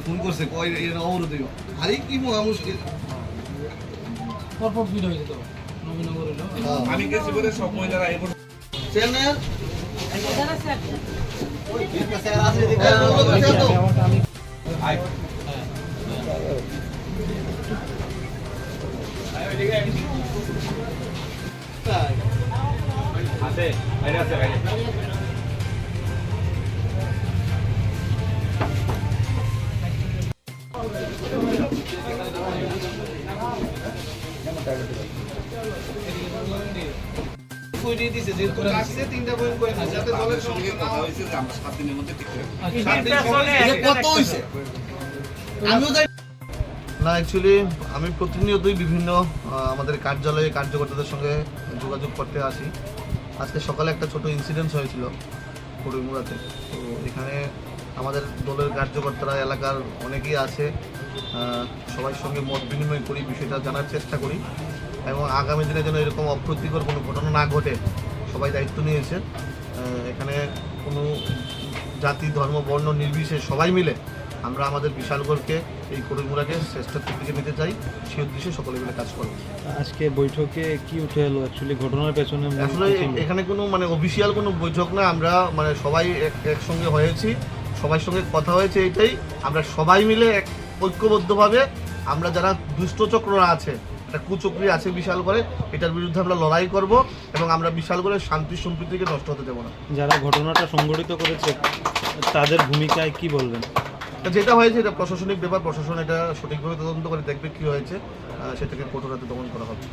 Phone করছে কয় এর অবরোধ আরে কি মহা মুশকিল পরপর ভিড় হয়েছে তো রবীন্দ্রনগর হলো আমি গেছি বলে সব মহিলারা এই চেন্নাই আছে বাইরে আছে বাইরে কইরে দিছে যে তো কাটছে তিনটা পয়েন্ট করে যাতে দলের সঙ্গে কথা হইছে যে আমরা 7 দিনের মধ্যে ঠিক করে কত হইছে আমিও যাই না অ্যাকচুয়ালি আমি প্রতিনিয়তই বিভিন্ন আমাদের কার্যালয়ে কার্যকর্তাদের সঙ্গে যোগাযোগ করতে আসি। আজকে সকালে একটা ছোট ইনসিডেন্ট হয়েছিল করিমোরাতে, তো এখানে আমাদের দলের কার্যকর্তারা এলাকার অনেকেই আছে, সবার সঙ্গে মত বিনিময় করি, বিষয়টা জানার চেষ্টা করি এবং আগামী দিনে যেন এরকম অপ্রীতিকর কোনো ঘটনা না ঘটে সবাই দায়িত্ব নিয়েছে। এখানে কোনো জাতি ধর্ম বর্ণ নির্বিশেষে সবাই মিলে আমরা আমাদের বিশালগড়কে এই করিমোরাকে শ্রেষ্ঠত্বের দিকে নিতে চাই, সেই উদ্দেশ্যে সকলে মিলে কাজ করব। আজকে বৈঠকে কি উঠে এলো অ্যাকচুয়ালি ঘটনার পেছনে? আসলে এখানে কোনো অফিসিয়াল কোনো বৈঠক না, আমরা সবাই একসঙ্গে হয়েছি, সবার সঙ্গে কথা হয়েছে, এইটাই আমরা সবাই মিলে এক ঐক্যবদ্ধভাবে আমরা যারা দুষ্টচক্ররা আছে, একটা কুচক্রী আছে বিশালগড়ে, এটার বিরুদ্ধে আমরা লড়াই করব এবং আমরা বিশালগড়ের শান্তি সম্প্রীতিকে নষ্ট হতে দেবো না। যারা ঘটনাটা সংঘটিত করেছে তাদের ভূমিকায় কি বলবেন? যেটা হয়েছে এটা প্রশাসনিক ব্যাপার, প্রশাসন এটা সঠিকভাবে তদন্ত করে দেখবে কি হয়েছে, সেটাকে কঠোর হাতে দমন করা হবে।